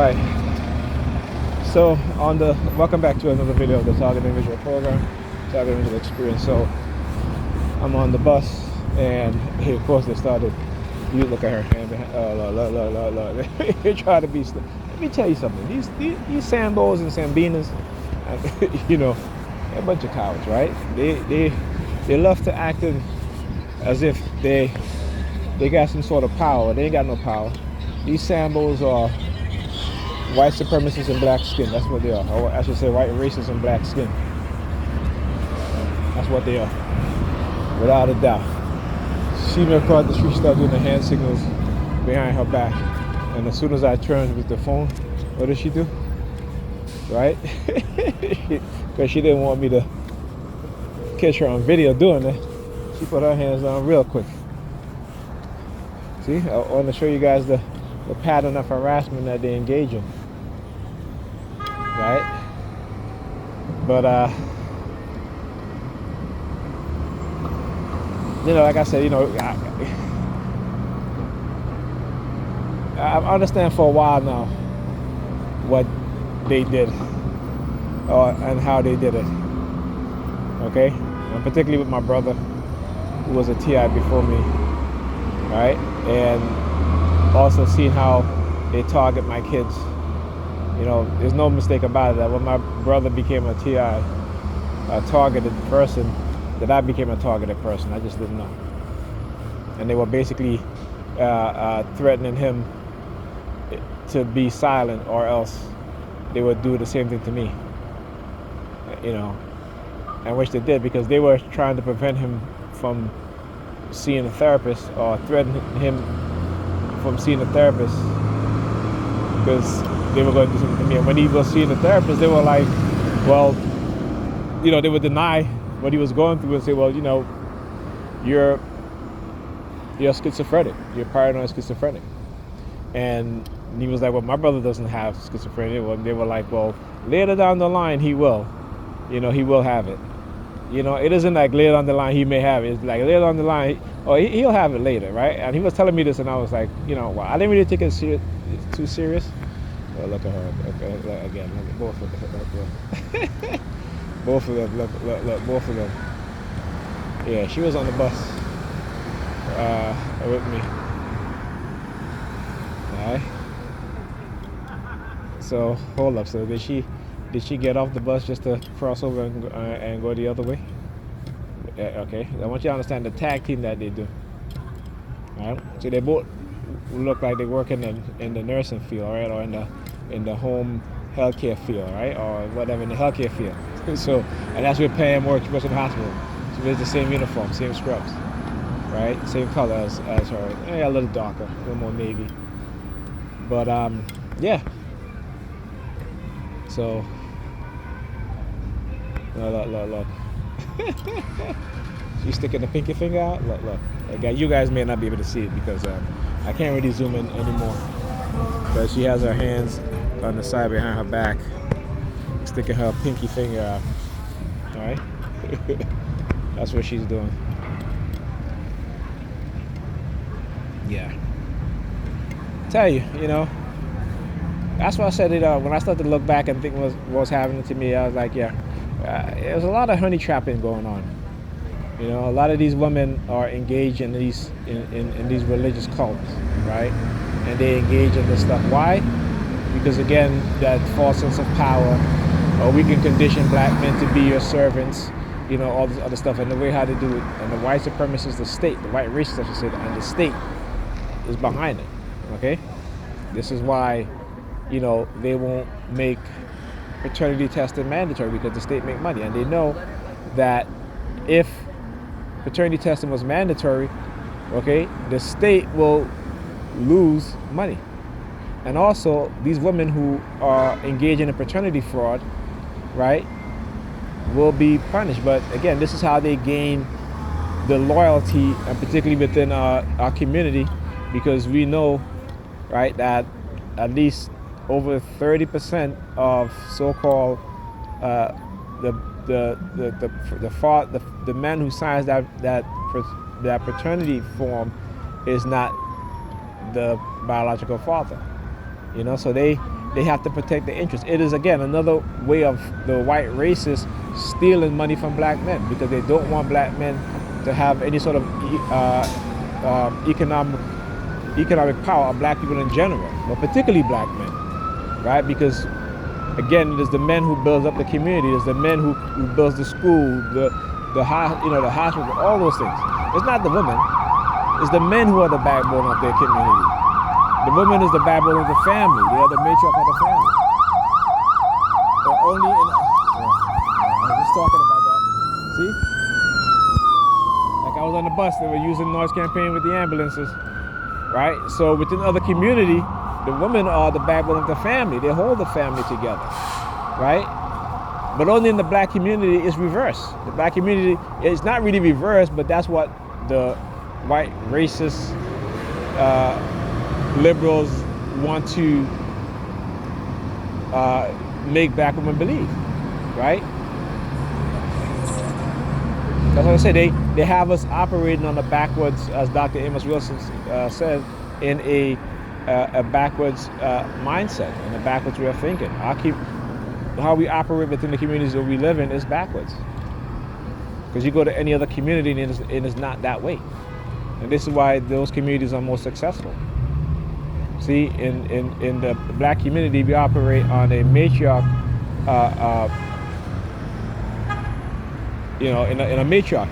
Alright, so welcome back to another video of the Target Individual program, Target Individual Experience. So I'm on the bus, and of course they started. You look at her hand behind. Oh, look. They try to be. Let me tell you something. These Sambos and Sambinas, they're a bunch of cowards, right? They love to act as if they got some sort of power. They ain't got no power. These Sambos are white supremacists and black skin. That's what they are. Or I should say white racists and black skin. That's what they are, without a doubt. See me across the street, start doing the hand signals behind her back, and as soon as I turned with the phone, what did she do? Right? Because she didn't want me to catch her on video doing it. She put her hands down real quick. See, I want to show you guys the pattern of harassment that they engage in. Right? But like I said, I understand for a while now what they did and how they did it. Okay? And particularly with my brother, who was a TI before me, right? And also seeing how they target my kids. There's no mistake about it that when my brother became a TI, a targeted person, that I became a targeted person. I just didn't know. And they were basically threatening him to be silent, or else they would do the same thing to me. And which they did, because they were trying to prevent him from seeing a therapist, or threatening him from seeing a therapist, because they were going to do something to me. And when he was seeing a therapist, they were like, well, they would deny what he was going through and say, well, you're schizophrenic, you're paranoid schizophrenic. And he was like, well, my brother doesn't have schizophrenia. Well, they were like, well, later down the line he will, he will have it. It isn't like later on the line he may have it. It's like later on the line, he'll have it later, right? And he was telling me this, and I was like, well, I didn't really take it too serious. Well, look at her. Okay, again, look at both of them. Both of them, look, both of them. Yeah, she was on the bus with me. Alright. So, hold up. So, did she get off the bus just to cross over and go the other way? Okay. I want you to understand the tag team that they do. Alright. So they both look like they work in the nursing field, right, or in the home healthcare field, right, or whatever, in the healthcare field. So, and that's where Pam works. She works in the hospital. She wears the same uniform, same scrubs, right, same color as her. A little darker, a little more navy. But yeah. So, look. She's sticking the pinky finger out. Look. Again, you guys may not be able to see it because I can't really zoom in anymore. But she has her hands on the side behind her back, sticking her pinky finger out. All right, that's what she's doing. Yeah. Tell you, that's why I said it. When I started to look back and think what was happening to me, I was like, yeah, there's a lot of honey trapping going on. A lot of these women are engaged in these religious cults, right? And they engage in this stuff. Why? Because again, that false sense of power, or we can condition black men to be your servants, all this other stuff, and the way how to do it. And the white supremacists, the state, the white racists, I should say, and the state is behind it. Okay? This is why, they won't make paternity testing mandatory, because the state make money, and they know that if paternity testing was mandatory, okay, the state will lose money. And also, these women who are engaging in paternity fraud, right, will be punished. But again, this is how they gain the loyalty, and particularly within our community, because we know, right, that at least over 30% of so-called the man who signs that paternity form is not the biological father. So they they have to protect their interests. It is, again, another way of the white racists stealing money from black men, because they don't want black men to have any sort of economic power, of black people in general, but particularly black men, right? Because, again, it is the men who builds up the community. It's the men who builds the school, the hospital, all those things. It's not the women. It's the men who are the backbone of their community. The woman is the backbone of the family. They are the matriarch of the family. But only in... I was just talking about that. See? Like I was on the bus, they were using noise campaign with the ambulances, right? So within other community, the women are the backbone of the family. They hold the family together, right? But only in the black community it's reversed. The black community is not really reversed, but that's what the white racist liberals want to make black women believe, right? That's what I say. They have us operating on the backwards, as Dr. Amos Wilson said, in a backwards mindset, in a backwards way of thinking. How we operate within the communities that we live in is backwards. Because you go to any other community and it's not that way. And this is why those communities are more successful. See, in the black community, we operate on a matriarch, in a matriarchy.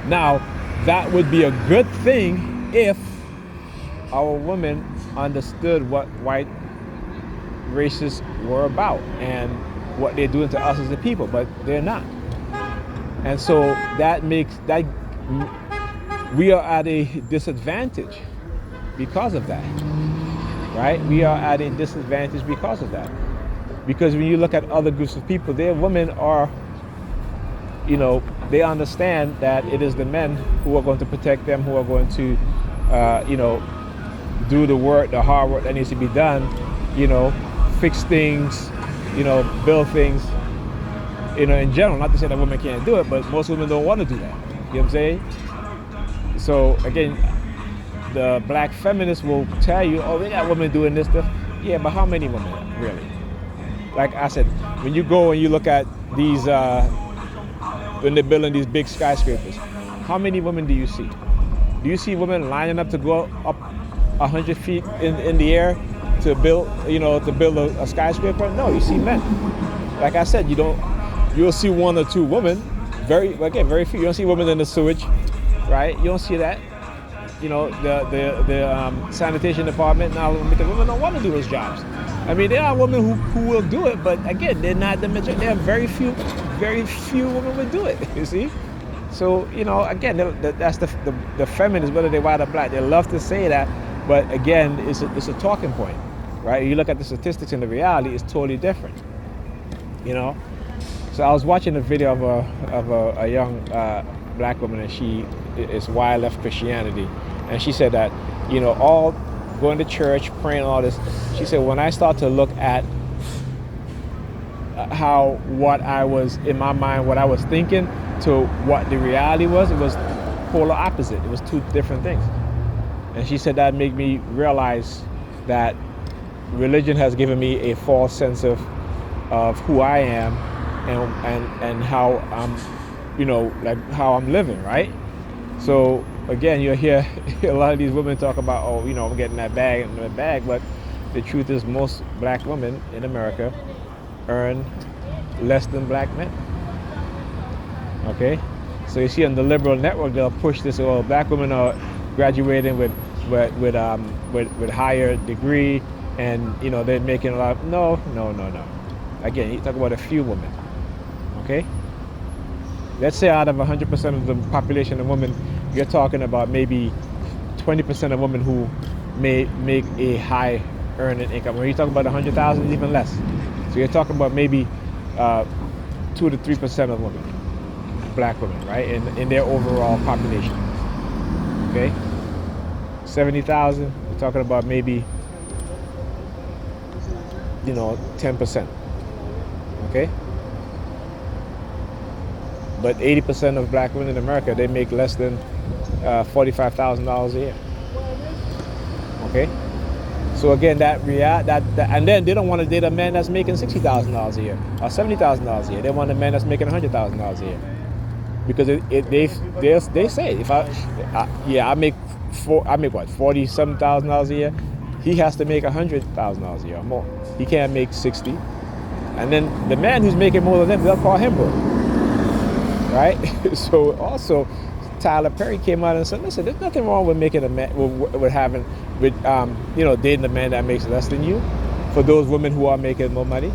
Now, that would be a good thing if our women understood what white racists were about and what they're doing to us as a people, but they're not. And so that makes that we are at a disadvantage because of that, right? We are at a disadvantage because of that. Because when you look at other groups of people, their women are, they understand that it is the men who are going to protect them, who are going to, do the work, the hard work that needs to be done, fix things, build things, in general. Not to say that women can't do it, but most women don't want to do that. You know what I'm saying? So again, the black feminists will tell you, oh, we got women doing this stuff. Yeah, but how many women, really? Like I said, when you go and you look at these, when they're building these big skyscrapers, how many women do you see? Do you see women lining up to go up 100 feet in the air to build, a skyscraper? No, you see men. Like I said, you'll see one or two women, very few. You don't see women in the sewage, right? You don't see that. The sanitation department now, because women don't want to do those jobs. I mean, there are women who will do it, but again, they're not the majority. There are very few women would do it. You see. So again, that's the feminists, whether they're white or black, they love to say that, but again, it's a talking point, right? You look at the statistics and the reality is totally different. So I was watching a video of a young black woman, and she is why I left Christianity, and she said that all going to church, praying, all this. She said when I start to look at what I was in my mind, what I was thinking, to what the reality was, it was polar opposite. It was two different things. And she said that made me realize that religion has given me a false sense of who I am and how I'm, how I'm living, right? So again, you'll hear a lot of these women talk about, I'm getting that bag, but the truth is most black women in America earn less than black men. Okay, so you see on the liberal network, they'll push this. Oh, black women are graduating with higher degree, and they're making a lot. No. Again, you talk about a few women. Okay, let's say out of 100% of the population of women, you're talking about maybe 20% of women who may make a high earning income. When you talk about 100,000, even less. So you're talking about maybe 2 to 3% of women. Black women, right, in their overall population. Okay, 70,000. We're talking about maybe 10%. Okay, but 80% of black women in America, they make less than $45,000 a year. Okay, So again, and then they don't want to date a man that's making $60,000 a year or $70,000 a year. They want a man that's making $100,000 a year, because they say if I make what, $47,000 a year, he has to make $100,000 a year or more. He can't make 60. And then the man who's making more than them, they'll call him broke, right? So also, Tyler Perry came out and said, "Listen, there's nothing wrong with making a man dating a man that makes less than you, for those women who are making more money,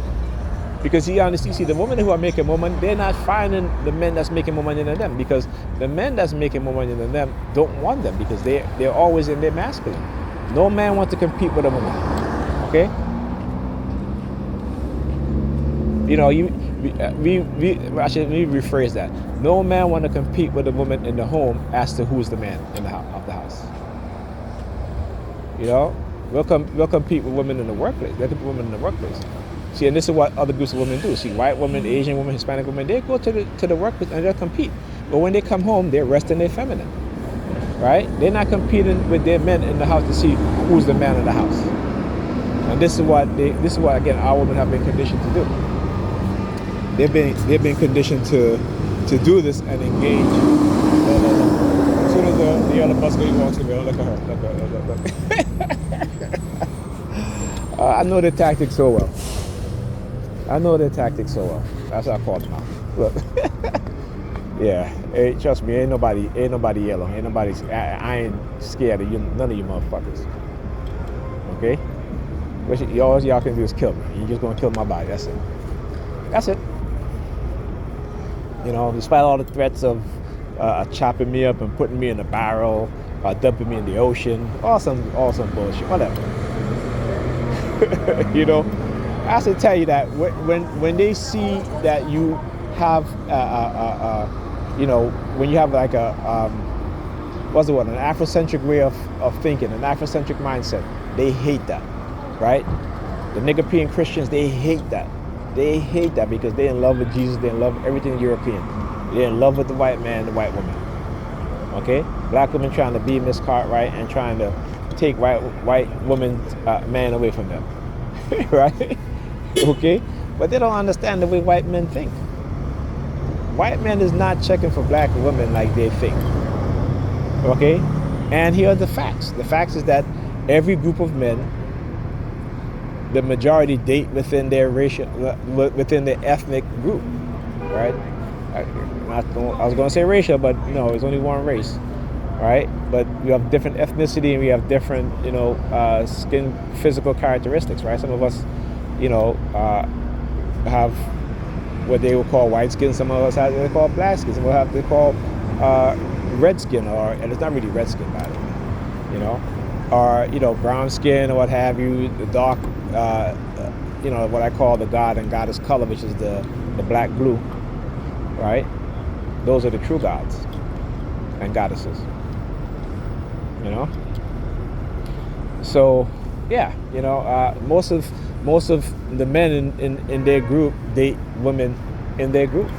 because he honestly see the women who are making more money, they're not finding the men that's making more money than them, because the men that's making more money than them don't want them, because they're always in their masculine. No man wants to compete with a woman, okay? You know, let me rephrase that. No man want to compete with a woman in the home as to who's the man in the house. You know, we'll compete with women in the workplace. They'll compete with women in the workplace. See, and this is what other groups of women do. See, white women, Asian women, Hispanic women, they go to the workplace and they'll compete. But when they come home, they're resting their feminine, right? They're not competing with their men in the house to see who's the man of the house. And this is what again our women have been conditioned to do. They've been conditioned to do this and engage. As soon as the other bus lady walks in, look at her. Look. I know their tactics so well. That's how I call them out. Look. Yeah. Hey, trust me, ain't nobody yellow. I ain't scared of you, none of you motherfuckers. Okay? All y'all can do is kill me. You're just gonna kill my body. That's it. You know, despite all the threats of chopping me up and putting me in a barrel, dumping me in the ocean, all some bullshit, whatever. You know, I have to tell you that when they see that you have, when you have like an Afrocentric way of thinking, an Afrocentric mindset, they hate that, right? The Nigerian Christians, they hate that. They hate that because they're in love with Jesus. They're in love with everything European. They're in love with the white man, the white woman. Okay? Black women trying to be Miss Cartwright and trying to take white woman's man away from them. Right? Okay? But they don't understand the way white men think. White men is not checking for black women like they think. Okay? And here are the facts. The facts is that every group of men, the majority date within their ethnic group, right? I was going to say racial, but no, it's only one race, right? But we have different ethnicity and we have different, skin physical characteristics, right? Some of us, have what they will call white skin. Some of us have what they call black skin. Some of us have what they call red skin, and it's not really red skin, by the way, or brown skin or what have you, the dark, what I call the god and goddess color, which is the black blue, right? Those are the true gods and goddesses, So, yeah, most of the men in their group date women in their group.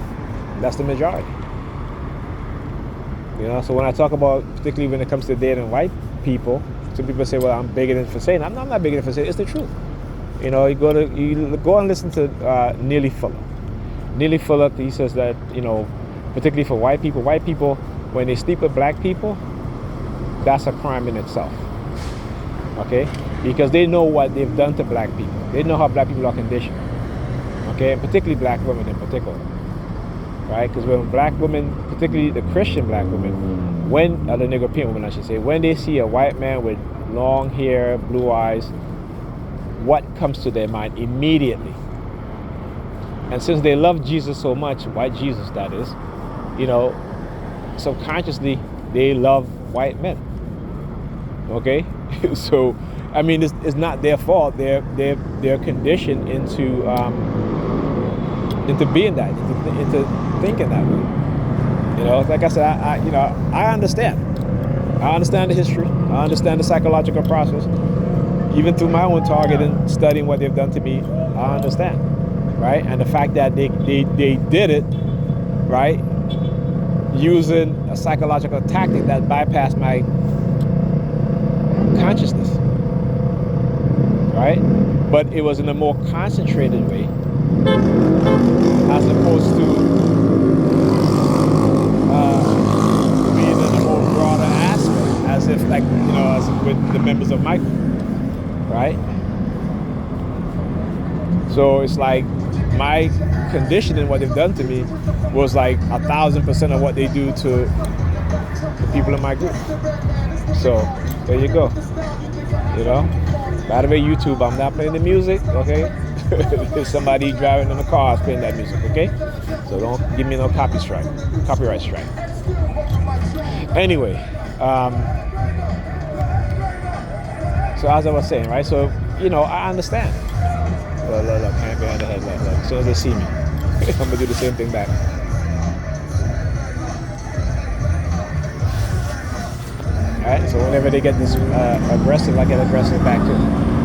That's the majority. So when I talk about, particularly when it comes to dating white people, some people say, well, I'm bigoted for saying that. I'm not bigoted for saying it. It's the truth. You go and listen to Neely Fuller. Neely Fuller, he says that, particularly for white people, when they sleep with black people, that's a crime in itself. Okay? Because they know what they've done to black people. They know how black people are conditioned. Okay? And particularly black women in particular. Right? Because when black women, particularly the Christian black women, the Nigerian women, I should say, when they see a white man with long hair, blue eyes, what comes to their mind immediately? And since they love Jesus so much, white Jesus that is, subconsciously they love white men. Okay? So, I mean, it's not their fault. They're conditioned into being that, into thinking that way. Like I said, I understand. I understand the history. I understand the psychological process. Even through my own target and studying what they've done to me, I understand, right? And the fact that they did it, right, using a psychological tactic that bypassed my consciousness. right? But it was in a more concentrated way, as opposed to being in a more broader aspect, as if like as with the members of my group, right? So it's like my conditioning, what they've done to me, was like 1,000% of what they do to the people in my group. So there you go. By the way, YouTube, I'm not playing the music, okay? If somebody driving in the car is playing that music, okay? So don't give me no copyright strike. Anyway, so as I was saying, right? So I understand. Look, hand behind the head. Look. As soon as they see me, I'm gonna do the same thing back. All right. So whenever they get this aggressive, I get aggressive back too.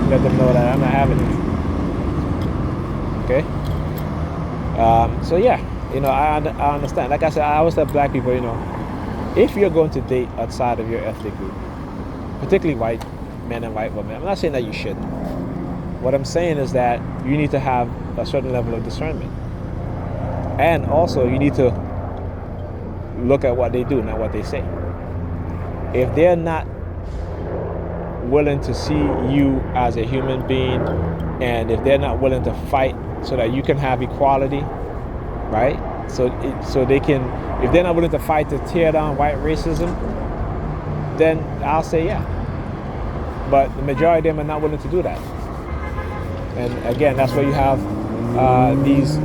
Let them know that I'm not having it. Okay. So yeah, I understand. Like I said, I always tell black people, if you're going to date outside of your ethnic group, particularly white men and white women, I'm not saying that you shouldn't. What I'm saying is that you need to have a certain level of discernment. And also, you need to look at what they do, not what they say. If they're not willing to see you as a human being, and if they're not willing to fight so that you can have equality, right? So they can, if they're not willing to fight to tear down white racism, then I'll say yeah. But the majority of them are not willing to do that. And again, that's where you have these,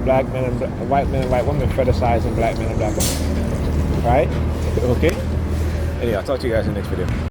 black men and white women fetishizing black men and black women, right? Okay. Anyway, I'll talk to you guys in the next video.